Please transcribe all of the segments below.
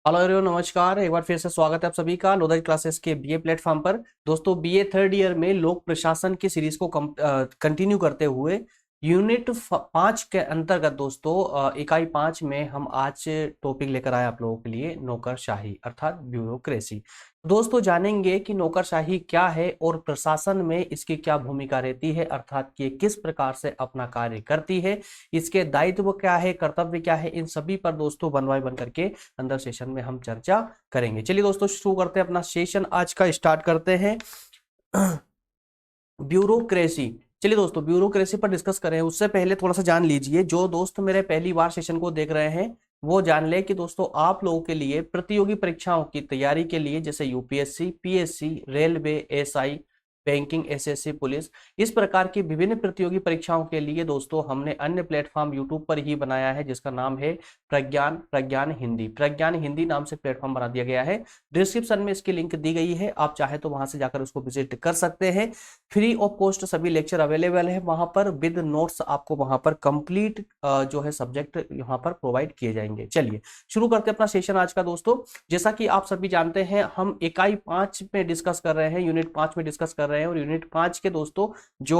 Hello everyone, नमस्कार। एक बार फिर से स्वागत है आप सभी का लोधर क्लासेस के बीए प्लेटफॉर्म पर। दोस्तों, बीए थर्ड ईयर में लोक प्रशासन की सीरीज को कंटिन्यू करते हुए यूनिट 5 के अंतर्गत दोस्तों इकाई 5 में हम आज टॉपिक लेकर आए आप लोगों के लिए नौकरशाही अर्थात ब्यूरोक्रेसी। दोस्तों, जानेंगे कि नौकरशाही क्या है और प्रशासन में इसकी क्या भूमिका रहती है, अर्थात कि किस प्रकार से अपना कार्य करती है, इसके दायित्व क्या है, कर्तव्य क्या है, इन सभी पर दोस्तों वन बाय वन करके अंदर सेशन में हम चर्चा करेंगे। चलिए दोस्तों, शुरू करते हैं अपना सेशन आज का, स्टार्ट करते हैं ब्यूरोक्रेसी। चलिए दोस्तों, ब्यूरोक्रेसी पर डिस्कस करें उससे पहले थोड़ा सा जान लीजिए, जो दोस्त मेरे पहली बार सेशन को देख रहे हैं वो जान ले कि दोस्तों आप लोगों के लिए प्रतियोगी परीक्षाओं की तैयारी के लिए जैसे UPSC, PSC, railway, SI, banking, SSC, police, इस प्रकार की विभिन्न प्रतियोगी परीक्षाओं के लिए दोस्तों हमने अन्य प्लेटफॉर्म यूट्यूब पर ही बनाया है जिसका नाम है प्रज्ञान हिंदी नाम से प्लेटफॉर्म बना दिया गया है। डिस्क्रिप्शन में इसकी लिंक दी गई है, आप चाहे तो वहां से जाकर उसको विजिट कर सकते हैं। फ्री ऑफ कॉस्ट सभी लेक्चर अवेलेबल है वहां पर, विद नोट्स आपको वहां पर कंप्लीट जो है सब्जेक्ट यहाँ पर प्रोवाइड किए जाएंगे। चलिए शुरू करते हैं अपना सेशन आज का दोस्तों। जैसा कि आप सभी जानते हैं, हम इकाई 5 में डिस्कस कर रहे हैं, यूनिट 5 में डिस्कस कर रहे हैं, और यूनिट 5 के दोस्तों जो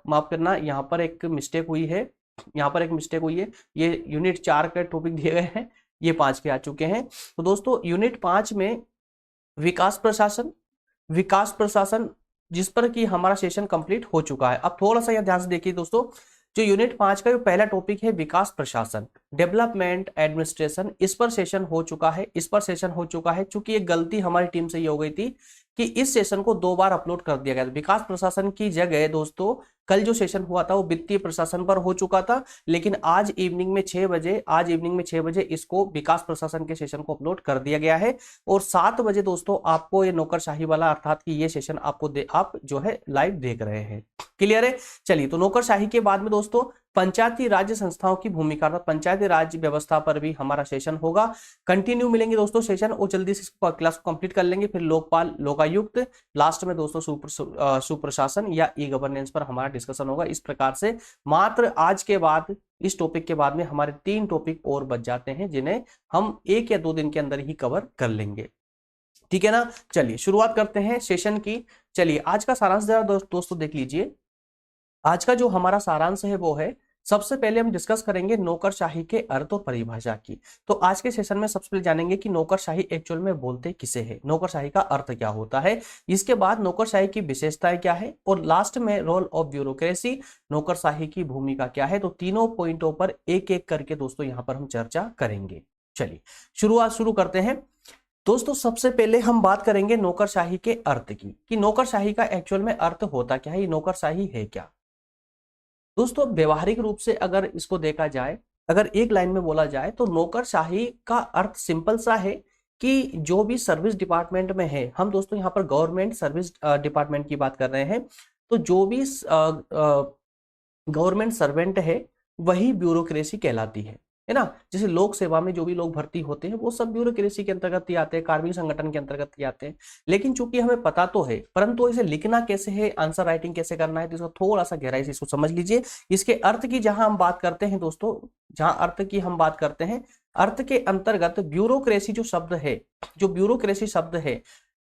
माफ करना, यहाँ पर एक मिस्टेक हुई है, ये यूनिट 4 के टॉपिक दिए गए हैं, ये 5 के आ चुके हैं। तो दोस्तों यूनिट 5 में विकास प्रशासन जिस पर कि हमारा सेशन कंप्लीट हो चुका है। अब थोड़ा सा यह ध्यान से देखिए दोस्तों, जो यूनिट 5 का जो पहला टॉपिक है विकास प्रशासन, डेवलपमेंट एडमिनिस्ट्रेशन, इस पर सेशन हो चुका है। चूंकि एक गलती हमारी टीम से ये हो गई थी कि इस सेशन को 2 बार अपलोड कर दिया गया था। विकास प्रशासन की जगह दोस्तों कल जो सेशन हुआ था वो वित्तीय प्रशासन पर हो चुका था, लेकिन आज इवनिंग में 6 बजे इसको विकास प्रशासन के सेशन को अपलोड कर दिया गया है। और 7 बजे दोस्तों आपको ये नौकरशाही वाला अर्थात कि ये सेशन आप जो है लाइव देख रहे हैं। क्लियर है? चलिए, तो नौकरशाही के बाद में दोस्तों पंचायती राज्य संस्थाओं की भूमिका, पंचायती राज्य व्यवस्था पर भी हमारा सेशन होगा। कंटिन्यू मिलेंगे दोस्तों सेशन, और जल्दी से क्लास को कंप्लीट कर लेंगे। फिर लोकपाल, लोकायुक्त, लास्ट में दोस्तों सुप्रशासन या ई गवर्नेंस पर हमारा डिस्कशन होगा। इस प्रकार से मात्र आज के बाद, इस टॉपिक के बाद में हमारे 3 टॉपिक और बच जाते हैं जिन्हें हम 1 या 2 दिन के अंदर ही कवर कर लेंगे। ठीक है ना? चलिए शुरुआत करते हैं सेशन की। चलिए आज का सारांश जरा दोस्तों देख लीजिए। आज का जो हमारा सारांश है वो है, सबसे पहले हम डिस्कस करेंगे नौकरशाही के अर्थ और परिभाषा की। तो आज के सेशन में सबसे पहले जानेंगे कि नौकरशाही एक्चुअल में बोलते किसे है, नौकरशाही का अर्थ क्या होता है, इसके बाद नौकरशाही की विशेषताएं क्या है, और लास्ट में रोल ऑफ ब्यूरोक्रेसी, नौकरशाही की भूमिका क्या है। तो तीनों पॉइंटों पर एक एक करके दोस्तों यहां पर हम चर्चा करेंगे। चलिए शुरू करते हैं दोस्तों। सबसे पहले हम बात करेंगे नौकरशाही के अर्थ की, कि नौकरशाही का एक्चुअल में अर्थ होता क्या है, ये नौकरशाही है क्या। दोस्तों व्यवहारिक रूप से अगर इसको देखा जाए, अगर एक लाइन में बोला जाए, तो नौकरशाही का अर्थ सिंपल सा है कि जो भी सर्विस डिपार्टमेंट में है, हम दोस्तों यहाँ पर गवर्नमेंट सर्विस डिपार्टमेंट की बात कर रहे हैं, तो जो भी गवर्नमेंट सर्वेंट है वही ब्यूरोक्रेसी कहलाती है ना। जैसे लोक सेवा में जो भी लोग भर्ती होते हैं वो सब ब्यूरोक्रेसी के अंतर्गत ही आते हैं, कार्मिक संगठन के अंतर्गत ही आते हैं। लेकिन चूंकि हमें पता तो है, परंतु इसे लिखना कैसे है, आंसर राइटिंग कैसे करना है, तो इसको थोड़ा सा गहराई से इसको समझ लीजिए। इसके अर्थ की जहां हम बात करते हैं दोस्तों, अर्थ के अंतर्गत ब्यूरोक्रेसी जो शब्द है,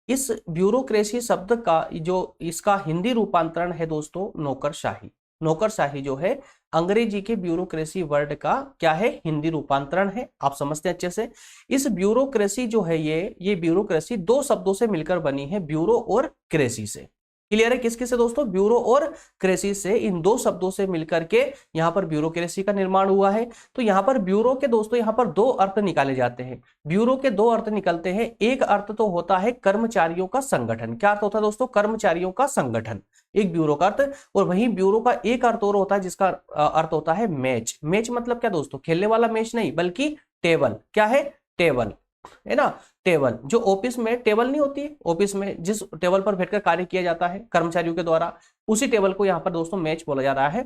इस ब्यूरोक्रेसी शब्द का जो इसका हिंदी रूपांतरण है दोस्तों नौकरशाही जो है अंग्रेजी के ब्यूरोक्रेसी वर्ड का क्या है, हिंदी रूपांतरण है। आप समझते हैं अच्छे से। इस ब्यूरोक्रेसी जो है, ये ब्यूरोक्रेसी 2 शब्दों से मिलकर बनी है, ब्यूरो और क्रेसी से। क्लियर है? किसके से दोस्तों? ब्यूरो और क्रेसी से, इन 2 शब्दों से मिलकर के यहाँ पर ब्यूरोक्रेसी का निर्माण हुआ है। तो यहाँ पर ब्यूरो के दोस्तों यहाँ पर 2 अर्थ निकाले जाते हैं। ब्यूरो के 2 अर्थ निकलते हैं। एक अर्थ तो होता है कर्मचारियों का संगठन। क्या अर्थ होता है दोस्तों? कर्मचारियों का संगठन, एक ब्यूरो का अर्थ। और वहीं ब्यूरो का एक अर्थ और होता है जिसका अर्थ होता है मैच। मैच मतलब क्या दोस्तों? खेलने वाला मैच नहीं, बल्कि टेबल। क्या है? टेबल, है ना। टेबल, जो ऑफिस में टेबल नहीं होती, ऑफिस में जिस टेबल पर बैठकर कार्य किया जाता है कर्मचारियों के द्वारा, उसी टेबल को यहाँ पर दोस्तों मैच बोला जा रहा है।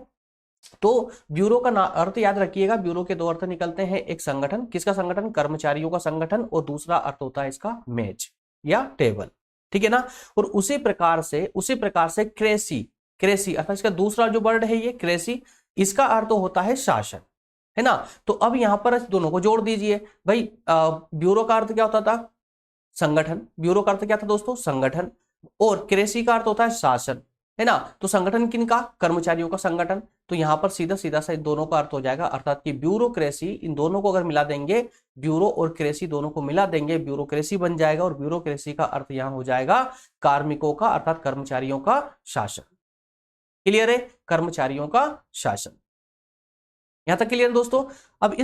तो ब्यूरो का अर्थ याद रखिएगा, ब्यूरो के 2 अर्थ निकलते हैं। एक संगठन, किसका संगठन? कर्मचारियों का संगठन। और दूसरा अर्थ होता है इसका मैच या टेबल। ठीक है ना। और उसी प्रकार से क्रेसी अर्थात इसका दूसरा जो वर्ड है ये क्रेसी, इसका अर्थ होता है शासन। है ना। तो अब यहां पर दोनों को जोड़ दीजिए भाई। ब्यूरो का अर्थ क्या होता था? संगठन। ब्यूरो का अर्थ क्या था दोस्तों? संगठन। और क्रेसी का अर्थ होता है शासन, है ना। तो संगठन किनका? कर्मचारियों का संगठन। तो यहां पर सीधा सीधा सा इन दोनों का अर्थ हो जाएगा, अर्थात कि ब्यूरोक्रेसी, इन दोनों को अगर मिला देंगे, ब्यूरो और क्रेसी दोनों को मिला देंगे, ब्यूरोक्रेसी बन जाएगा। और ब्यूरोक्रेसी का अर्थ यहां हो जाएगा कार्मिकों का अर्थात कर्मचारियों का शासन। क्लियर है? कर्मचारियों का शासन। यहां तक क्लियर दोस्तों। अब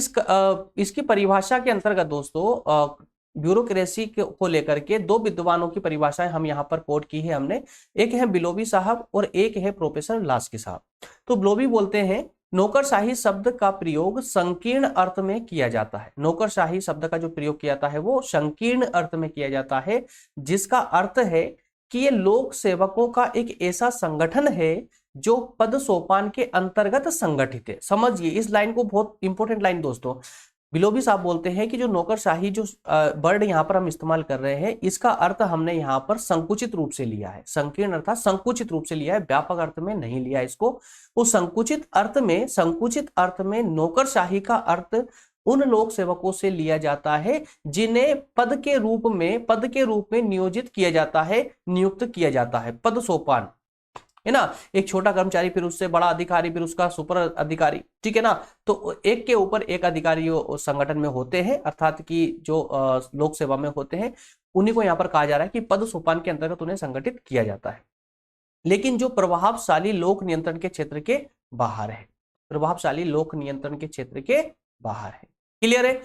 इसकी परिभाषा के अंतर्गत दोस्तों ब्यूरोक्रेसी को लेकर के दो विद्वानों की परिभाषाएं हम यहां पर कोट की है हमने। एक है बिलोबी साहब और एक है प्रोफेसर लास्की साहब। तो बिलोबी बोलते हैं नौकरशाही शब्द का प्रयोग संकीर्ण अर्थ में किया जाता है। नौकरशाही शब्द का जो प्रयोग किया जाता है वो संकीर्ण अर्थ में किया जाता है, जिसका अर्थ है कि ये लोक सेवकों का एक ऐसा संगठन है जो पद सोपान के अंतर्गत संगठित है। समझिए इस लाइन को, बहुत इंपॉर्टेंट लाइन दोस्तों। बिलोबी साहब बोलते हैं कि जो नौकरशाही जो वर्ड यहां पर हम इस्तेमाल कर रहे हैं, इसका अर्थ हमने यहां पर संकुचित रूप से लिया है। संकीर्ण अर्थात संकुचित रूप से लिया है, व्यापक अर्थ में नहीं लिया इसको। वो संकुचित अर्थ में नौकरशाही का अर्थ उन लोक सेवकों से लिया जाता है जिन्हें पद के रूप में नियोजित किया जाता है, नियुक्त किया जाता है। पद सोपान, है ना। एक छोटा कर्मचारी, फिर उससे बड़ा अधिकारी, फिर उसका सुपर अधिकारी, ठीक है ना। तो एक के ऊपर एक अधिकारी संगठन में होते हैं, अर्थात कि जो लोक सेवा में होते हैं, उन्हीं को यहां पर कहा जा रहा है कि पद सोपान के अंतर्गत उन्हें संगठित किया जाता है। लेकिन जो प्रभावशाली लोक नियंत्रण के क्षेत्र के बाहर है, प्रभावशाली लोक नियंत्रण के क्षेत्र के बाहर है। क्लियर है?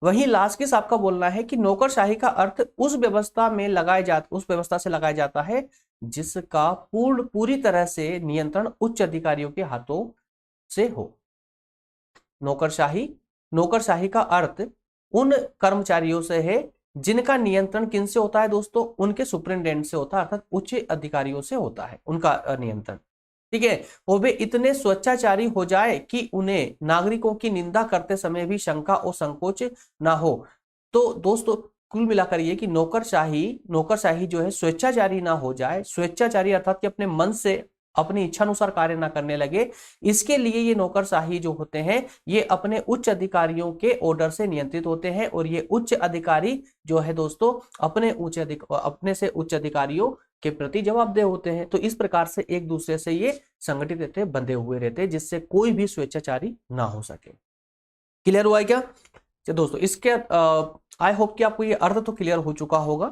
वहीं लास्की साहब का बोलना है कि नौकरशाही का अर्थ उस व्यवस्था से लगाया जाता है जिसका पूरी तरह से नियंत्रण उच्च अधिकारियों के हाथों से हो। नौकरशाही का अर्थ उन कर्मचारियों से है जिनका नियंत्रण किनसे होता है दोस्तों? उनके सुपरिटेंडेंट से होता है, अर्थात उच्च अधिकारियों से होता है उनका नियंत्रण। ठीक है। और वे इतने स्वेच्छाचारी हो जाए कि उन्हें नागरिकों की निंदा करते समय भी शंका और संकोच ना हो। तो दोस्तों कुल मिलाकर ये कि नौकरशाही जो है स्वेच्छाचारी ना हो जाए। स्वेच्छाचारी अर्थात कि अपने मन से अपनी इच्छानुसार कार्य ना करने लगे, इसके लिए ये नौकरशाही जो होते हैं ये अपने उच्च अधिकारियों के ऑर्डर से नियंत्रित होते हैं। और ये उच्च अधिकारी जो है दोस्तों अपने से उच्च अधिकारियों के प्रति जवाबदेह होते हैं। तो इस प्रकार से एक दूसरे से ये संगठित रहते, बंधे हुए रहते, जिससे कोई भी स्वेच्छाचारी ना हो सके। क्लियर हुआ है क्या? तो दोस्तों इसके आई होप कि आपको ये अर्थ तो क्लियर हो चुका होगा,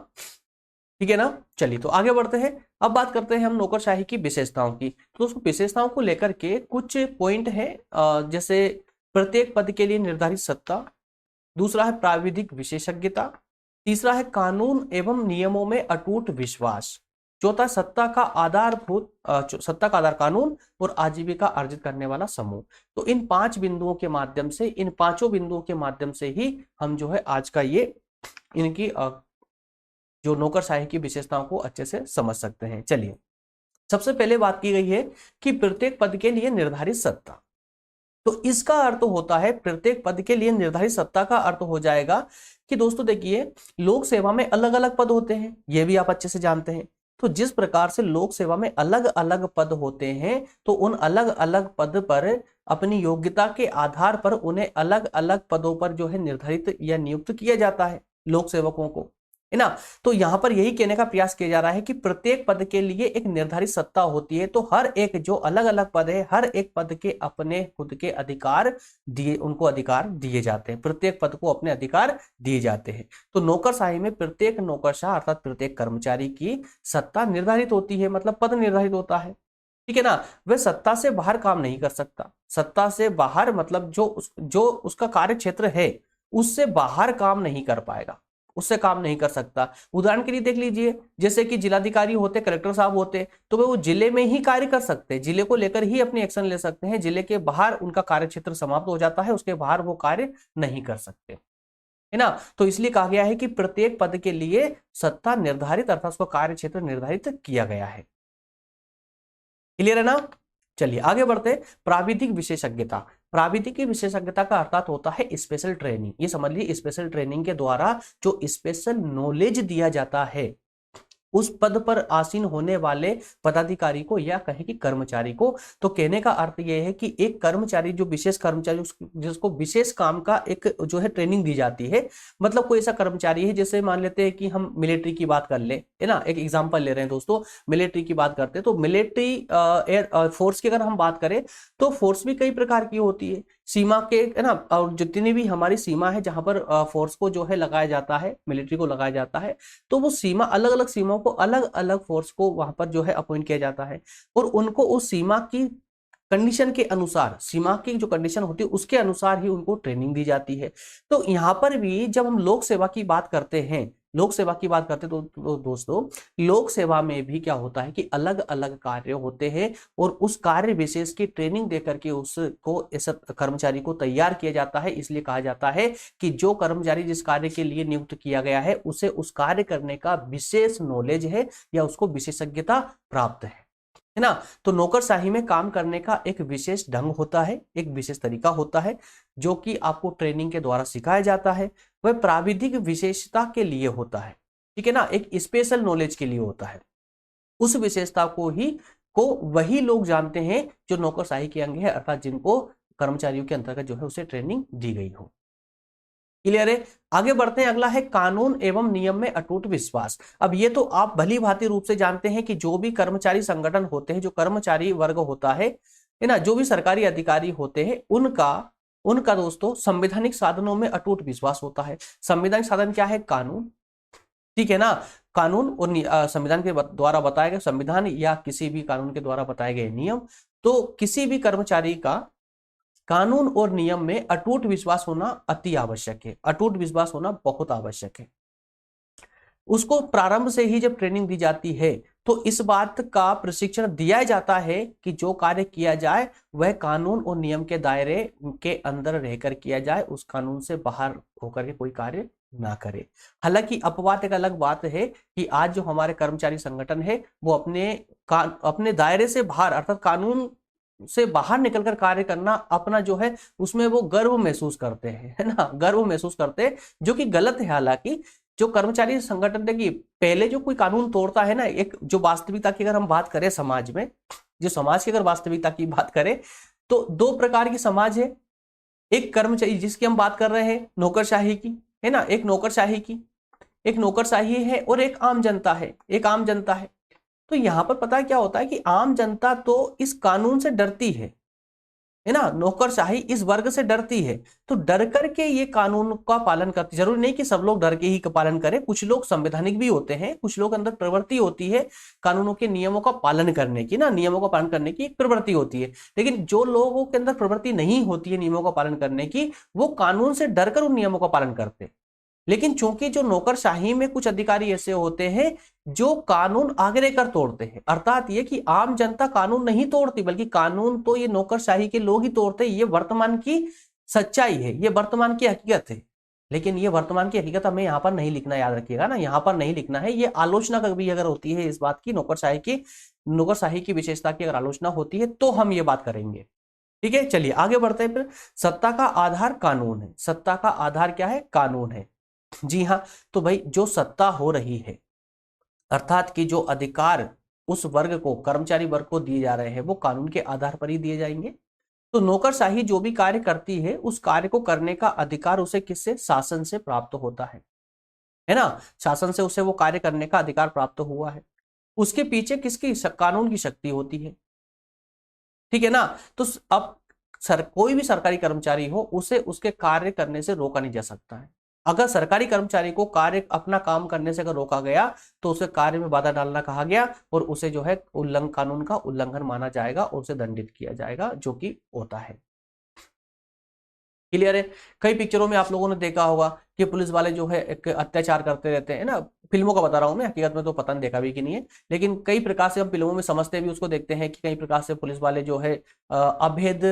ठीक है ना। चलिए तो आगे बढ़ते हैं। अब बात करते हैं हम नौकरशाही की विशेषताओं की। तो दोस्तों विशेषताओं को लेकर के कुछ पॉइंट है, जैसे प्रत्येक पद के लिए निर्धारित सत्ता, दूसरा है प्राविधिक विशेषज्ञता, तीसरा है कानून एवं नियमों में अटूट विश्वास, चौथा सत्ता का आधार कानून और आजीविका अर्जित करने वाला समूह। तो इन पांचों बिंदुओं के माध्यम से ही हम जो है आज का ये इनकी जो नौकरशाही की विशेषताओं को अच्छे से समझ सकते हैं। चलिए सबसे पहले बात की गई है कि प्रत्येक पद के लिए निर्धारित सत्ता। तो इसका अर्थ होता है, प्रत्येक पद के लिए निर्धारित सत्ता का अर्थ हो जाएगा कि दोस्तों देखिए लोक सेवा में अलग अलग पद होते हैं, ये भी आप अच्छे से जानते हैं। तो जिस प्रकार से लोक सेवा में अलग अलग पद होते हैं, तो उन अलग अलग पद पर अपनी योग्यता के आधार पर उन्हें अलग अलग पदों पर जो है निर्धारित या नियुक्त किया जाता है लोक सेवकों को, है ना। तो यहां पर यही कहने का प्रयास किया जा रहा है कि प्रत्येक पद के लिए एक निर्धारित सत्ता होती है। तो हर एक जो अलग अलग पद है, हर एक पद के अपने खुद के उनको अधिकार दिए जाते हैं, प्रत्येक पद को अपने अधिकार दिए जाते हैं। तो नौकरशाही में प्रत्येक नौकरशाह अर्थात प्रत्येक कर्मचारी की सत्ता निर्धारित होती है, मतलब पद निर्धारित होता है, ठीक है ना। वह सत्ता से बाहर काम नहीं कर सकता। सत्ता से बाहर मतलब जो उसका कार्य क्षेत्र है उससे बाहर काम नहीं कर पाएगा, उससे काम नहीं कर सकता। उदाहरण के लिए देख लीजिए, जैसे कि जिलाधिकारी होते, कलेक्टर साहब होते, तो वो जिले में ही कार्य कर सकते हैं, जिले को लेकर ही अपनी एक्शन ले सकते हैं। जिले के बाहर उनका कार्य क्षेत्र समाप्त हो जाता है, उसके बाहर वो कार्य नहीं कर सकते, है ना। तो इसलिए कहा गया है कि प्रत्येक पद के लिए सत्ता निर्धारित अर्थात उसका कार्य क्षेत्र निर्धारित किया गया है। क्लियर है ना। चलिए आगे बढ़ते। प्राविधिक विशेषज्ञता। प्राविधिक विशेषज्ञता का अर्थात होता है स्पेशल ट्रेनिंग। ये समझ लीजिए स्पेशल ट्रेनिंग के द्वारा जो स्पेशल नॉलेज दिया जाता है, उस पद पर आसीन होने वाले पदाधिकारी को या कहे कि कर्मचारी को। तो कहने का अर्थ यह है कि एक कर्मचारी, जो विशेष कर्मचारी जिसको विशेष काम का एक जो है ट्रेनिंग दी जाती है, मतलब कोई ऐसा कर्मचारी है, जैसे मान लेते हैं कि हम मिलिट्री की बात कर ले, है ना, एक एग्जांपल ले रहे हैं दोस्तों, मिलिट्री की बात करते हैं, तो मिलिट्री एयर फोर्स की अगर हम बात करें तो फोर्स भी कई प्रकार की होती है, सीमा के, है ना, और जितनी भी हमारी सीमा है जहां पर फोर्स को जो है लगाया जाता है, मिलिट्री को लगाया जाता है, तो वो सीमा, अलग अलग सीमाओं को अलग अलग फोर्स को वहां पर जो है अपॉइंट किया जाता है, और उनको उस सीमा की कंडीशन के अनुसार, सीमा की जो कंडीशन होती है उसके अनुसार ही उनको ट्रेनिंग दी जाती है। तो यहाँ पर भी जब हम लोक सेवा की बात करते हैं, लोक सेवा की बात करते हैं तो दोस्तों, लोक सेवा में भी क्या होता है कि अलग अलग कार्य होते हैं, और उस कार्य विशेष की ट्रेनिंग देकर के उसको, इस कर्मचारी को तैयार किया जाता है। इसलिए कहा जाता है कि जो कर्मचारी जिस कार्य के लिए नियुक्त किया गया है उसे उस कार्य करने का विशेष नॉलेज है या उसको विशेषज्ञता प्राप्त है ना। तो नौकरशाही में काम करने का एक विशेष ढंग होता है, एक विशेष तरीका होता है, जो कि आपको ट्रेनिंग के द्वारा सिखाया जाता है। वह प्राविधिक विशेषता के लिए होता है, ठीक है ना, एक स्पेशल नॉलेज के लिए होता है। उस विशेषता को वही लोग जानते हैं जो नौकरशाही के अंग है, अर्थात जिनको कर्मचारियों के अंतर्गत जो है उसे ट्रेनिंग दी गई हो। क्लियर है। आगे बढ़ते हैं, अगला है कानून एवं नियम में अटूट विश्वास। अब ये तो आप भली भांति रूप से जानते हैं कि जो भी कर्मचारी संगठन होते हैं, जो कर्मचारी वर्ग होता है ना, जो भी सरकारी अधिकारी होते हैं, उनका दोस्तों संवैधानिक साधनों में अटूट विश्वास होता है। संवैधानिक साधन क्या है? कानून, ठीक है ना। कानून और संविधान के द्वारा बताए गए संविधान या किसी भी कानून के द्वारा बताए गए नियम। तो किसी भी कर्मचारी का कानून और नियम में अटूट विश्वास होना अति आवश्यक है, अटूट विश्वास होना बहुत आवश्यक है। उसको प्रारंभ से ही जब ट्रेनिंग दी जाती है तो इस बात का प्रशिक्षण दिया जाता है कि जो कार्य किया जाए वह कानून और नियम के दायरे के अंदर रहकर किया जाए, उस कानून से बाहर होकर के कोई कार्य ना करे। हालांकि अपवाद एक अलग बात है कि आज जो हमारे कर्मचारी संगठन है वो अपने दायरे से बाहर, अर्थात कानून से बाहर निकलकर कार्य करना अपना जो है उसमें वो गर्व महसूस करते हैं, है ना, गर्व महसूस करते हैं, जो कि गलत है। हालांकि जो कर्मचारी संगठन देखिए, पहले जो कोई कानून तोड़ता है ना, एक जो वास्तविकता की अगर हम बात करें समाज में, जो समाज की अगर वास्तविकता की बात करें तो दो प्रकार की समाज है। एक कर्मचारी जिसकी हम बात कर रहे हैं नौकरशाही की, है ना, एक नौकरशाही है और एक आम जनता है, एक आम जनता है। तो यहां पर पता है क्या होता है कि आम जनता तो इस कानून से डरती है ना, नौकरशाही इस वर्ग से डरती है, तो डर करके ये कानून का पालन करती। जरूरी नहीं कि सब लोग डर के ही पालन करें, कुछ लोग संवैधानिक भी होते हैं, कुछ लोग अंदर प्रवृत्ति होती है कानूनों के नियमों का पालन करने की, ना, नियमों का पालन करने की एक प्रवृत्ति होती है। लेकिन जो लोगों के अंदर प्रवृत्ति नहीं होती है नियमों का पालन करने की, वो कानून से डरकर उन नियमों का पालन करते। लेकिन चूंकि जो नौकरशाही में कुछ अधिकारी ऐसे होते हैं जो कानून आगे रहकर तोड़ते हैं, अर्थात ये कि आम जनता कानून नहीं तोड़ती, बल्कि कानून तो ये नौकरशाही के लोग ही तोड़ते हैं। ये वर्तमान की सच्चाई है, ये वर्तमान की हकीकत है। लेकिन ये वर्तमान की हकीकत हमें यहाँ पर नहीं लिखना, याद रखिएगा ना, यहाँ पर नहीं लिखना है। ये आलोचना कभी अगर होती है इस बात की, नौकरशाही की विशेषता की अगर आलोचना होती है तो हम ये बात करेंगे। ठीक है, चलिए आगे बढ़ते हैं। फिर सत्ता का आधार कानून है। सत्ता का आधार क्या है? कानून है। जी हाँ, तो भाई जो सत्ता हो रही है, अर्थात कि जो अधिकार उस वर्ग को, कर्मचारी वर्ग को दिए जा रहे हैं, वो कानून के आधार पर ही दिए जाएंगे। तो नौकरशाही जो भी कार्य करती है उस कार्य को करने का अधिकार उसे किससे? शासन से प्राप्त होता है ना, शासन से उसे वो कार्य करने का अधिकार प्राप्त हुआ है। उसके पीछे किसकी? कानून की शक्ति होती है, ठीक है ना। तो अब कोई भी सरकारी कर्मचारी हो, उसे उसके कार्य करने से रोका नहीं जा सकता है। अगर सरकारी कर्मचारी को अपना काम करने से अगर रोका गया तो उसे कार्य में बाधा डालना कहा गया, और उसे जो है कानून का उल्लंघन माना जाएगा और उसे दंडित किया जाएगा, जो कि होता है। क्लियर है। कई पिक्चरों में आप लोगों ने देखा होगा कि पुलिस वाले जो है एक अत्याचार करते रहते हैं ना, फिल्मों का बता रहा हूं मैं, हकीकत में तो पता नहीं, देखा भी कि नहीं है, लेकिन कई प्रकार से हम फिल्मों में समझते भी उसको देखते हैं कि कई प्रकार से पुलिस वाले जो है अवैध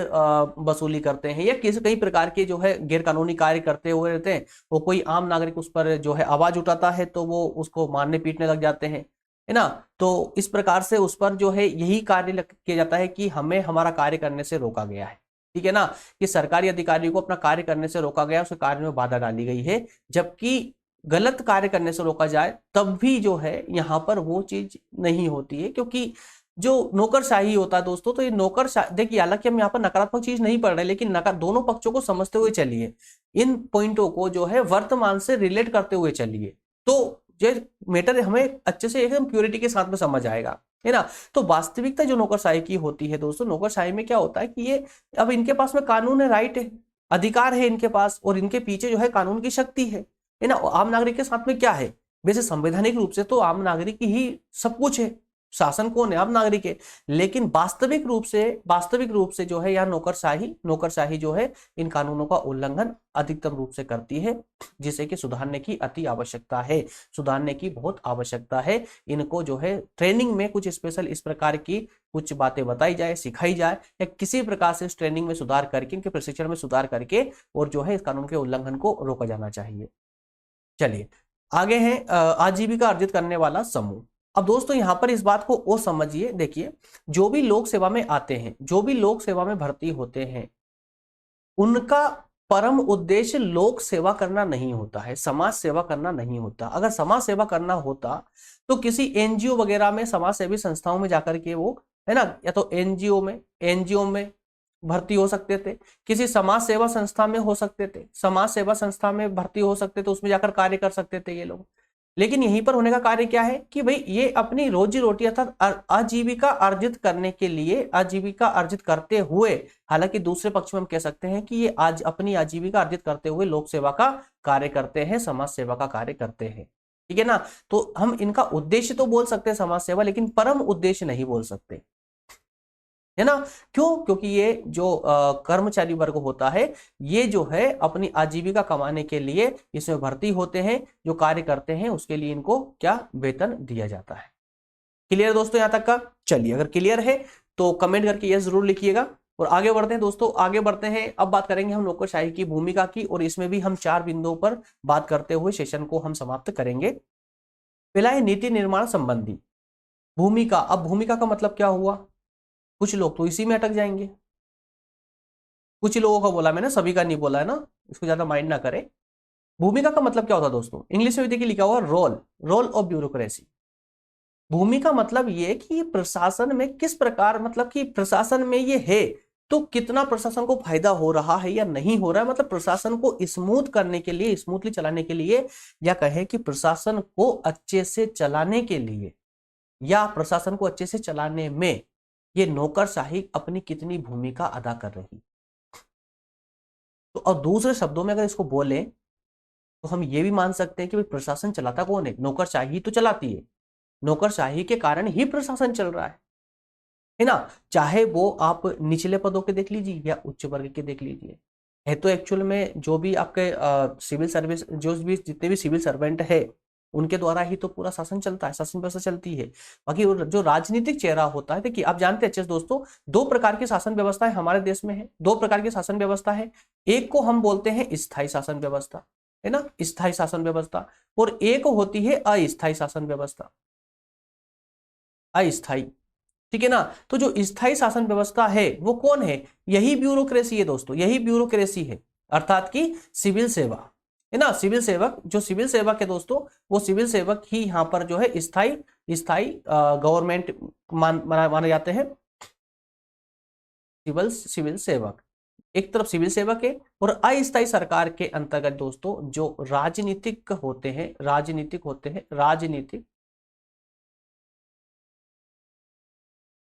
वसूली करते हैं या कई प्रकार के जो है गैर कानूनी कार्य करते हुए रहते हैं। वो कोई आम नागरिक उस पर जो है आवाज उठाता है तो वो उसको मारने पीटने लग जाते हैं, है ना। तो इस प्रकार से उस पर जो है यही कार्य किया जाता है कि हमें हमारा कार्य करने से रोका गया है, ठीक है ना, कि सरकारी अधिकारियों को अपना कार्य करने से रोका गया, उसके कार्य में बाधा डाली गई है। जबकि गलत कार्य करने से रोका जाए, तब भी जो है यहाँ पर वो चीज नहीं होती है। क्योंकि जो नौकरशाही होता है दोस्तों, तो ये नौकरशाही, देखिए हालांकि हम यहाँ पर नकारात्मक चीज नहीं पढ़ रहे, लेकिन दोनों पक्षों को समझते हुए चलिए, इन पॉइंटों को जो है वर्तमान से रिलेट करते हुए चलिए, तो ये मैटर हमें अच्छे से एकदम प्योरिटी के साथ में समझ आएगा, है ना। तो वास्तविकता जो नौकरशाही की होती है दोस्तों, नौकरशाही में क्या होता है कि ये अब इनके पास में कानून है, राइट है, अधिकार है इनके पास, और इनके पीछे जो है कानून की शक्ति है ना। आम नागरिक के साथ में क्या है, वैसे संवैधानिक रूप से तो आम नागरिक ही सब कुछ है, शासन कौन है, आम नागरिक है। लेकिन वास्तविक रूप से जो है यहाँ नौकरशाही जो है इन कानूनों का उल्लंघन अधिकतम रूप से करती है, जिसे कि सुधारने की अति आवश्यकता है, सुधारने की बहुत आवश्यकता है। इनको जो है ट्रेनिंग में कुछ स्पेशल इस प्रकार की कुछ बातें बताई जाए, सिखाई जाए, या किसी प्रकार से इस ट्रेनिंग में सुधार करके, इनके प्रशिक्षण में सुधार करके, और जो है इस कानून के उल्लंघन को रोका जाना चाहिए। चलिए आगे है आजीविका अर्जित करने वाला समूह। अब दोस्तों यहां पर इस बात को और समझिए, देखिए जो भी लोक सेवा में आते हैं, जो भी लोक सेवा में भर्ती होते हैं, उनका परम उद्देश्य लोक सेवा करना नहीं होता है, समाज सेवा करना नहीं होता। अगर समाज सेवा करना होता तो किसी एनजीओ वगैरह में, समाज सेवी संस्थाओं में जाकर के वो, है ना, या तो एनजीओ में भर्ती हो सकते थे, किसी समाज सेवा संस्था में हो सकते थे, समाज सेवा संस्था में भर्ती हो सकते थे, उसमें जाकर कार्य कर सकते थे ये लोग। लेकिन यहीं पर होने का कार्य क्या है कि भाई ये अपनी रोजी रोटी अर्थात आजीविका अर्जित करने के लिए, आजीविका अर्जित करते हुए, हालांकि दूसरे पक्ष में हम कह सकते हैं कि ये आज अपनी आजीविका अर्जित करते हुए लोक सेवा का कार्य करते हैं, समाज सेवा का कार्य करते हैं, ठीक है ना। तो हम इनका उद्देश्य तो बोल सकते हैं समाज सेवा, लेकिन परम उद्देश्य नहीं बोल सकते, है ना। क्यों? क्योंकि ये जो कर्मचारी वर्ग होता है, ये जो है अपनी आजीविका कमाने के लिए इसमें भर्ती होते हैं, जो कार्य करते हैं उसके लिए इनको क्या वेतन दिया जाता है। क्लियर दोस्तों यहां तक का? चलिए अगर क्लियर है तो कमेंट करके यस जरूर लिखिएगा। और आगे बढ़ते हैं दोस्तों, आगे बढ़ते हैं। अब बात करेंगे हम नौकरशाही की भूमिका की, और इसमें भी हम 4 बिंदुओं पर बात करते हुए सेशन को हम समाप्त करेंगे। पहला है नीति निर्माण संबंधी भूमिका। अब भूमिका का मतलब क्या हुआ? कुछ लोग तो इसी में अटक जाएंगे, कुछ लोगों का बोला मैंने, सभी का नहीं बोला है ना, इसको ज्यादा माइंड ना करें। भूमिका का मतलब क्या होता है दोस्तों? इंग्लिश में देखिए लिखा हुआ रोल ऑफ ब्यूरोक्रेसी। भूमिका मतलब ये कि प्रशासन में किस प्रकार, मतलब कि प्रशासन में ये है तो कितना प्रशासन को फायदा हो रहा है या नहीं हो रहा है, मतलब प्रशासन को स्मूथ करने के लिए, स्मूथली चलाने के लिए, या कहें कि प्रशासन को अच्छे से चलाने के लिए, या प्रशासन को अच्छे से चलाने में ये नौकरशाही अपनी कितनी भूमिका अदा कर रही। तो और दूसरे शब्दों में अगर इसको बोले तो हम ये भी मान सकते हैं कि भाई प्रशासन चलाता कौन है? नौकरशाही तो चलाती है, नौकरशाही के कारण ही प्रशासन चल रहा है ना। चाहे वो आप निचले पदों के देख लीजिए या उच्च वर्ग के देख लीजिए, है तो एक्चुअल में जो भी आपके सिविल सर्विस, जो भी जितने भी सिविल सर्वेंट है, उनके द्वारा ही तो पूरा शासन चलता है, शासन व्यवस्था चलती है। बाकी जो राजनीतिक चेहरा होता है, देखिए आप जानते हैं अच्छे से दोस्तों, 2 प्रकार की शासन व्यवस्था हमारे देश में है, 2 प्रकार की शासन व्यवस्था है। एक को हम बोलते हैं स्थायी शासन व्यवस्था, है ना, स्थायी शासन व्यवस्था, और एक होती है अस्थायी शासन व्यवस्था, अस्थायी, ठीक है ना। तो जो स्थायी शासन व्यवस्था है वो कौन है? यही ब्यूरोक्रेसी है दोस्तों, यही ब्यूरोक्रेसी है, अर्थात कि सिविल सेवा, है ना। सिविल सेवक, जो सिविल सेवक है दोस्तों, वो सिविल सेवक ही यहाँ पर जो है स्थायी गवर्नमेंट माने जाते हैं। सिविल सेवक एक तरफ सिविल सेवक है, और अस्थायी सरकार के अंतर्गत दोस्तों जो राजनीतिक होते हैं,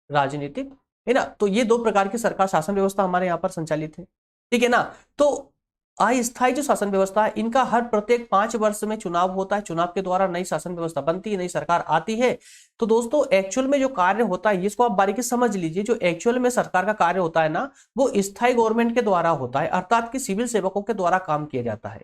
राजनीतिक, है ना। तो ये 2 प्रकार की सरकार शासन व्यवस्था हमारे यहाँ पर संचालित है, ठीक है ना। तो अस्थायी जो शासन व्यवस्था है, इनका हर प्रत्येक 5 वर्ष में चुनाव होता है, चुनाव के द्वारा नई शासन व्यवस्था बनती है, नई सरकार आती है। तो दोस्तों एक्चुअल में जो कार्य होता है, इसको आप बारीकी समझ लीजिए, जो एक्चुअल में सरकार का कार्य होता है ना, वो स्थायी गवर्नमेंट के द्वारा होता है, अर्थात कि सिविल सेवकों के द्वारा काम किया जाता है।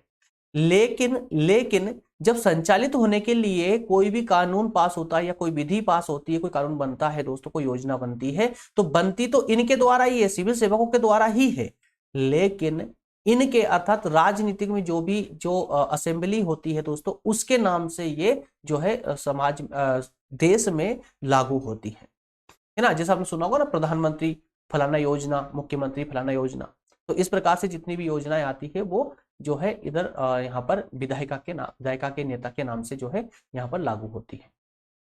लेकिन जब संचालित होने के लिए कोई भी कानून पास होता है, या कोई विधि पास होती है, कोई कानून बनता है दोस्तों, कोई योजना बनती है, तो बनती तो इनके द्वारा ही है, सिविल सेवकों के द्वारा ही है। लेकिन इनके अर्थात राजनीतिक में जो असेंबली होती है दोस्तों, उसके नाम से ये जो है समाज देश में लागू होती है ना। जैसा आपने सुना होगा ना, प्रधानमंत्री फलाना योजना, मुख्यमंत्री फलाना योजना, तो इस प्रकार से जितनी भी योजनाएं आती है वो जो है इधर यहाँ पर विधायिका के नेता के नाम से जो है यहाँ पर लागू होती है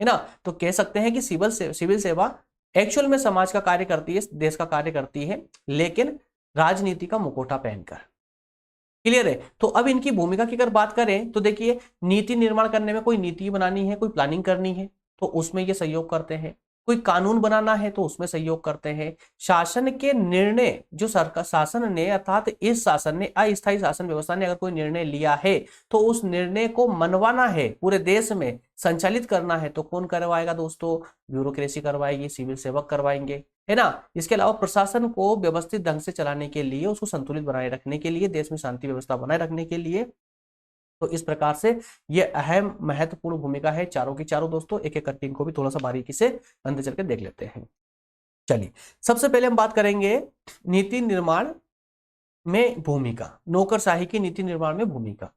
ना। तो कह सकते हैं कि सिविल सेवा एक्चुअल में समाज का कार्य करती है, देश का कार्य करती है, लेकिन राजनीति का मुखौटा पहनकर। क्लियर है। तो अब इनकी भूमिका की अगर बात करें तो देखिए, नीति निर्माण करने में कोई नीति बनानी है, कोई प्लानिंग करनी है तो उसमें ये सहयोग करते हैं, कोई कानून बनाना है तो उसमें सहयोग करते हैं। शासन के निर्णय जो सरकार शासन ने अर्थात इस शासन ने अस्थायी शासन व्यवस्था ने अगर कोई निर्णय लिया है तो उस निर्णय को मनवाना है, पूरे देश में संचालित करना है तो कौन करवाएगा दोस्तों? ब्यूरोक्रेसी करवाएगी, सिविल सेवक करवाएंगे, है ना। इसके अलावा प्रशासन को व्यवस्थित ढंग से चलाने के लिए, उसको संतुलित बनाए रखने के लिए, देश में शांति व्यवस्था बनाए रखने के लिए, तो इस प्रकार से ये अहम महत्वपूर्ण भूमिका है चारों की चारों दोस्तों। एक एक करके इनको भी थोड़ा सा बारीकी से अंदर चल के देख लेते हैं। चलिए, सबसे पहले हम बात करेंगे नीति निर्माण में भूमिका, नौकरशाही की नीति निर्माण में भूमिका।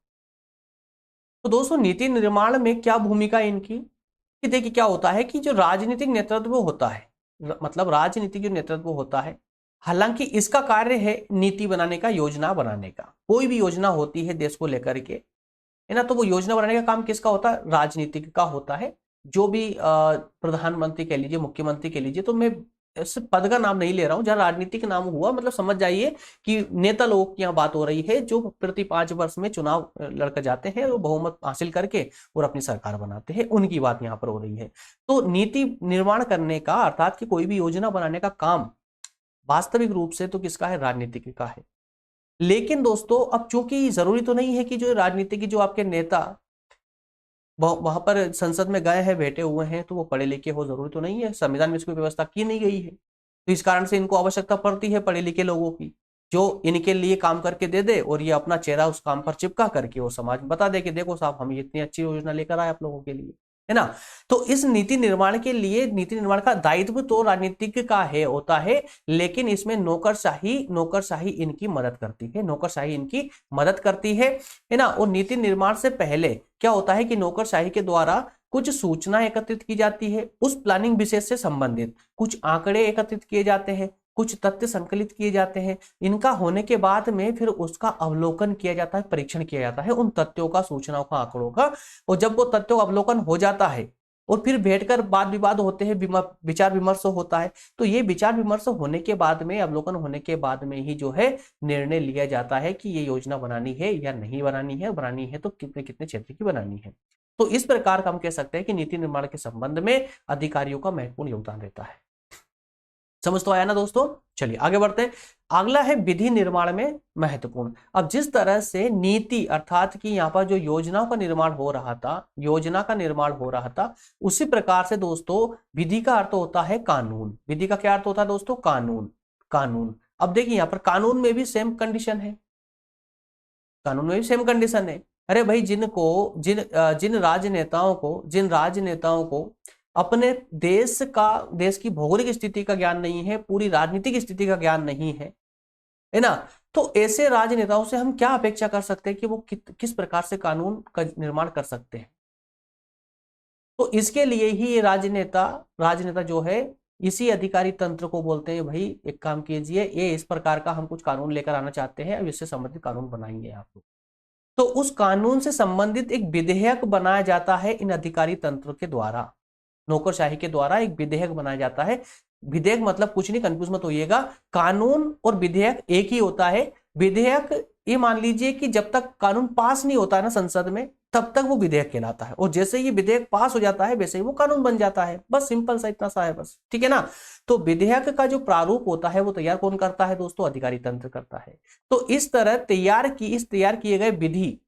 तो दोस्तों नीति निर्माण में क्या भूमिका इनकी, कि देखिए क्या होता है कि जो राजनीतिक नेतृत्व होता है, मतलब राजनीतिक जो नेतृत्व होता है, हालांकि इसका कार्य है नीति बनाने का, योजना बनाने का। कोई भी योजना होती है देश को लेकर के, है ना, तो वो योजना बनाने का काम किसका होता है? राजनीतिक का होता है। जो भी प्रधानमंत्री कह लीजिए, मुख्यमंत्री कह लीजिए, तो मैं इस पद का नाम नहीं ले रहा हूं, जहां राजनीतिक नाम हुआ मतलब समझ जाइए कि नेता लोगों की यहाँ बात हो रही है जो प्रति 5 वर्ष में चुनाव लड़कर जाते हैं और बहुमत हासिल करके और अपनी सरकार बनाते हैं, उनकी बात यहाँ पर हो रही है। तो नीति निर्माण करने का अर्थात कि कोई भी योजना बनाने का काम वास्तविक रूप से तो किसका है? राजनीतिक का है। लेकिन दोस्तों अब चूंकि जरूरी तो नहीं है कि जो राजनीति की जो आपके नेता वहां पर संसद में गए हैं, बैठे हुए हैं, तो वो पढ़े लिखे हो, जरूरी तो नहीं है, संविधान में इसकी व्यवस्था की नहीं गई है। तो इस कारण से इनको आवश्यकता पड़ती है पढ़े लिखे लोगों की, जो इनके लिए काम करके दे दे और ये अपना चेहरा उस काम पर चिपका करके और समाज में बता दे कि देखो साहब हम इतनी अच्छी योजना लेकर आए आप लोगों के लिए, है ना। तो इस नीति निर्माण के लिए, नीति निर्माण का दायित्व तो राजनीतिक का है, होता है, लेकिन इसमें नौकरशाही इनकी मदद करती है, नौकरशाही इनकी मदद करती है ना। और नीति निर्माण से पहले क्या होता है कि नौकरशाही के द्वारा कुछ सूचना एकत्रित की जाती है, उस प्लानिंग विशेष से संबंधित कुछ आंकड़े एकत्रित किए जाते हैं, कुछ तथ्य संकलित किए जाते हैं। इनका होने के बाद में फिर उसका अवलोकन किया जाता है, परीक्षण किया जाता है उन तथ्यों का, सूचनाओं का, आंकड़ों का। और जब वो तथ्यों का अवलोकन हो जाता है और फिर बैठकर वाद विवाद होते हैं, विचार विमर्श होता है, तो ये विचार विमर्श होने के बाद में, अवलोकन होने के बाद में ही जो है निर्णय लिया जाता है कि ये योजना बनानी है या नहीं बनानी है, बनानी है तो कितने कितने क्षेत्र की बनानी है। तो इस प्रकार का हम कह सकते हैं कि नीति निर्माण के संबंध में अधिकारियों का महत्वपूर्ण योगदान रहता है। समझ तो आया ना दोस्तों। चलिए आगे बढ़ते हैं। अगला है विधि निर्माण में महत्वपूर्ण। अब जिस तरह से नीति अर्थात कि यहाँ पर जो योजनाओं का निर्माण हो रहा था, योजना का निर्माण हो रहा था, उसी प्रकार से दोस्तों विधि का अर्थ होता है कानून। विधि का क्या अर्थ होता है दोस्तों? कानून। कानून। अब देखिए यहाँ पर कानून में भी सेम कंडीशन है, कानून में भी सेम कंडीशन है। अरे भाई जिन राजनेताओं को अपने देश की भौगोलिक स्थिति का ज्ञान नहीं है, पूरी राजनीतिक स्थिति का ज्ञान नहीं है ना, तो ऐसे राजनेताओं से हम क्या अपेक्षा कर सकते हैं कि वो किस प्रकार से कानून का निर्माण कर सकते हैं। तो इसके लिए ही ये राजनेता जो है, इसी अधिकारी तंत्र को बोलते हैं भाई एक काम कीजिए, ये इस प्रकार का हम कुछ कानून लेकर आना चाहते हैं, अब इससे संबंधित कानून बनाएंगे आप लोग। तो उस कानून से संबंधित एक विधेयक बनाया जाता है इन अधिकारी तंत्र के द्वारा, नौकरशाही के द्वारा एक विधेयक बनाया जाता है। विधेयक मतलब कुछ नहीं, कंफ्यूज मत होइएगा, कानून और विधेयक एक ही होता है। विधेयक ये मान लीजिए कि जब तक कानून पास नहीं होता है ना संसद में, तब तक वो विधेयक कहलाता है, और जैसे ही विधेयक पास हो जाता है वैसे ही वो कानून बन जाता है। बस सिंपल सा इतना सा है बस, ठीक है ना। तो विधेयक का जो प्रारूप होता है वो तैयार कौन करता है दोस्तों? अधिकारी तंत्र करता है। तो इस तरह तैयार किए गए विधि,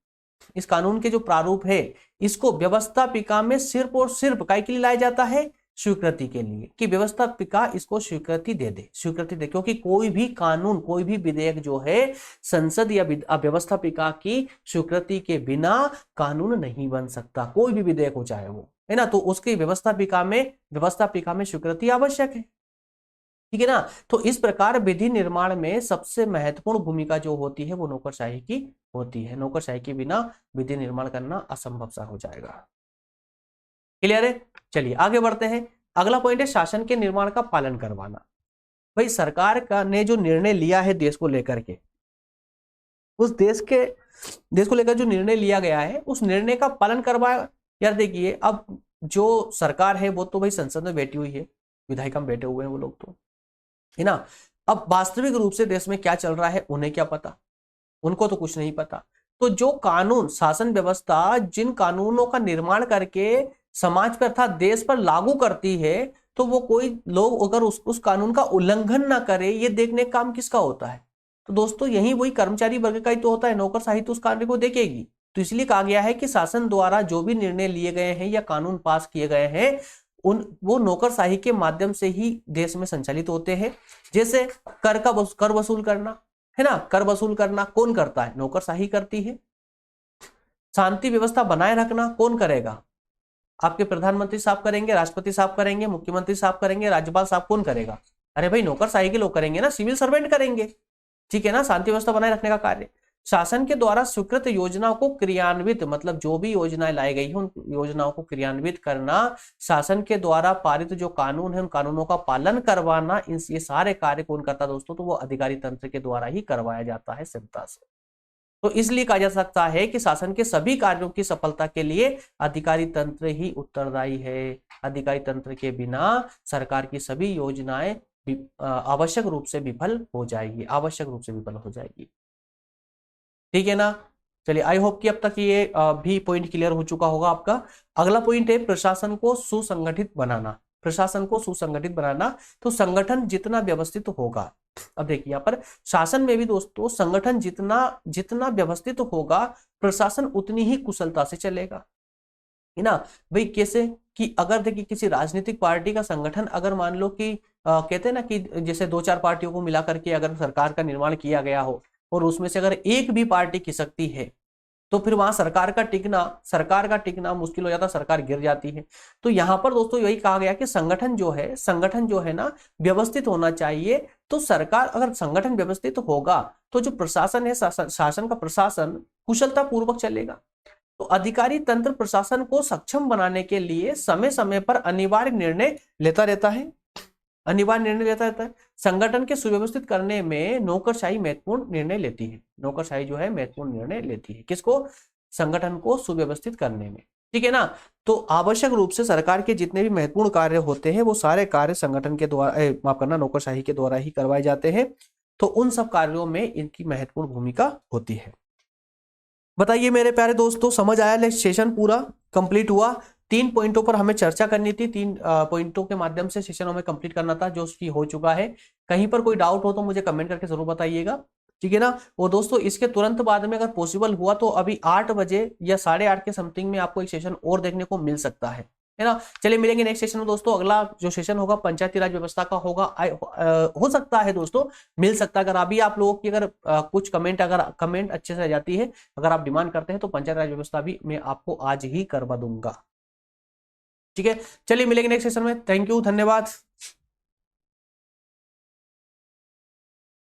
इस कानून के जो प्रारूप है, इसको व्यवस्थापिका में सिर्फ और सिर्फ काय के लिए लाया जाता है? स्वीकृति के लिए, कि व्यवस्थापिका इसको स्वीकृति दे दे, क्योंकि कोई भी कानून, कोई भी विधेयक जो है संसद या व्यवस्थापिका की स्वीकृति के बिना कानून नहीं बन सकता। कोई भी विधेयक हो चाहे वो, है ना, तो उसकी व्यवस्थापिका में स्वीकृति आवश्यक है, ठीक है ना। तो इस प्रकार विधि निर्माण में सबसे महत्वपूर्ण भूमिका जो होती है वो नौकरशाही की होती है। नौकरशाही के बिना विधि निर्माण करना असंभव सा हो जाएगा। क्लियर है? चलिए आगे बढ़ते हैं। अगला पॉइंट है शासन के निर्माण का पालन करवाना। भाई सरकार का ने जो निर्णय लिया है देश को लेकर के, उस देश को लेकर जो निर्णय लिया गया है उस निर्णय का पालन करवाया। यार देखिए, अब जो सरकार है वो तो भाई संसद में बैठी हुई है, विधायिका में बैठे हुए हैं वो लोग तो, है ना। अब वास्तविक रूप से देश में क्या चल रहा है उन्हें क्या पता, उनको तो कुछ नहीं पता। तो जो कानून शासन व्यवस्था जिन कानूनों का निर्माण करके समाज पर अर्थात देश पर लागू करती है, तो वो कोई लोग अगर उस कानून का उल्लंघन ना करे, ये देखने का काम किसका होता है? तो दोस्तों यही वही कर्मचारी वर्ग का ही तो होता है, नौकरशाही तो उस कार्य को देखेगी। तो इसलिए कहा गया है कि शासन द्वारा जो भी निर्णय लिए गए हैं या कानून पास किए गए हैं उन वो नौकरशाही के माध्यम से ही देश में संचालित होते हैं। जैसे कर वसूल करना, है ना, कर वसूल करना कौन करता है? नौकरशाही करती है। शांति व्यवस्था बनाए रखना कौन करेगा? आपके प्रधानमंत्री साहब करेंगे, राष्ट्रपति साहब करेंगे, मुख्यमंत्री साहब करेंगे, राज्यपाल साहब कौन करेगा? अरे भाई नौकरशाही के लोग करेंगे ना, सिविल सर्वेंट करेंगे, ठीक है ना, शांति व्यवस्था बनाए रखने का कार्य। शासन के द्वारा स्वीकृत योजनाओं को क्रियान्वित, मतलब जो भी योजनाएं लाई गई है उन योजनाओं को क्रियान्वित करना, शासन के द्वारा पारित जो कानून है उन कानूनों का पालन करवाना, ये सारे कार्य कौन करता है दोस्तों? तो वो अधिकारी तंत्र के द्वारा ही करवाया जाता है जनता से। तो इसलिए कहा जा सकता है कि शासन के सभी कार्यों की सफलता के लिए अधिकारी तंत्र ही उत्तरदायी है। अधिकारी तंत्र के बिना सरकार की सभी योजनाएं आवश्यक रूप से विफल हो जाएगी, आवश्यक रूप से विफल हो जाएगी, ठीक है ना। चलिए, आई होप कि अब तक ये भी पॉइंट क्लियर हो चुका होगा आपका। अगला पॉइंट है प्रशासन को सुसंगठित बनाना। प्रशासन को सुसंगठित बनाना, तो संगठन जितना व्यवस्थित होगा, अब देखिए यहाँ पर शासन में भी दोस्तों संगठन जितना जितना व्यवस्थित होगा, प्रशासन उतनी ही कुशलता से चलेगा, है ना। भाई कैसे कि अगर देखिए किसी राजनीतिक पार्टी का संगठन अगर मान लो कि कहते हैं ना कि जैसे 2-4 पार्टियों को मिला करके अगर सरकार का निर्माण किया गया हो और उसमें से अगर एक भी पार्टी खिसकती है तो फिर वहां सरकार का टिकना मुश्किल हो जाता, सरकार गिर जाती है। तो यहाँ पर दोस्तों यही कहा गया कि संगठन जो है ना व्यवस्थित होना चाहिए। तो सरकार अगर संगठन व्यवस्थित होगा तो जो प्रशासन है, शासन का प्रशासन कुशलता पूर्वक चलेगा। तो अधिकारी तंत्र प्रशासन को सक्षम बनाने के लिए समय समय पर अनिवार्य निर्णय लेता रहता है। संगठन के सुव्यवस्थित करने में नौकरशाही महत्वपूर्ण निर्णय लेती है। नौकरशाही जो है महत्वपूर्ण निर्णय लेती है, किसको? संगठन को सुव्यवस्थित करने में, ठीक है ना। तो आवश्यक रूप से सरकार के जितने भी महत्वपूर्ण कार्य होते हैं वो सारे कार्य संगठन के द्वारा माफ करना नौकरशाही के द्वारा ही करवाए जाते हैं। तो उन सब कार्यों में इनकी महत्वपूर्ण भूमिका होती है। बताइए मेरे प्यारे दोस्तों, समझ आया? सेशन पूरा कंप्लीट हुआ। 3 पॉइंटों पर हमें चर्चा करनी थी, 3 पॉइंटों के माध्यम से सेशन हमें कंप्लीट करना था, जो उसकी हो चुका है। कहीं पर कोई डाउट हो तो मुझे कमेंट करके जरूर बताइएगा, ठीक है ना। वो दोस्तों इसके तुरंत बाद में अगर पॉसिबल हुआ तो अभी 8 बजे या 8:30 के समथिंग में आपको एक सेशन और देखने को मिल सकता है ना। चलिए मिलेंगे नेक्स्ट सेशन में दोस्तों। अगला जो सेशन होगा पंचायती राज व्यवस्था का होगा। हो सकता है दोस्तों, मिल सकता है, अगर अभी आप लोगों की अगर कुछ कमेंट अच्छे से आ जाती है, अगर आप डिमांड करते हैं तो पंचायती राज व्यवस्था भी मैं आपको आज ही करवा दूंगा, ठीक है। चलिए मिलेंगे नेक्स्ट सेशन में। थैंक यू, धन्यवाद।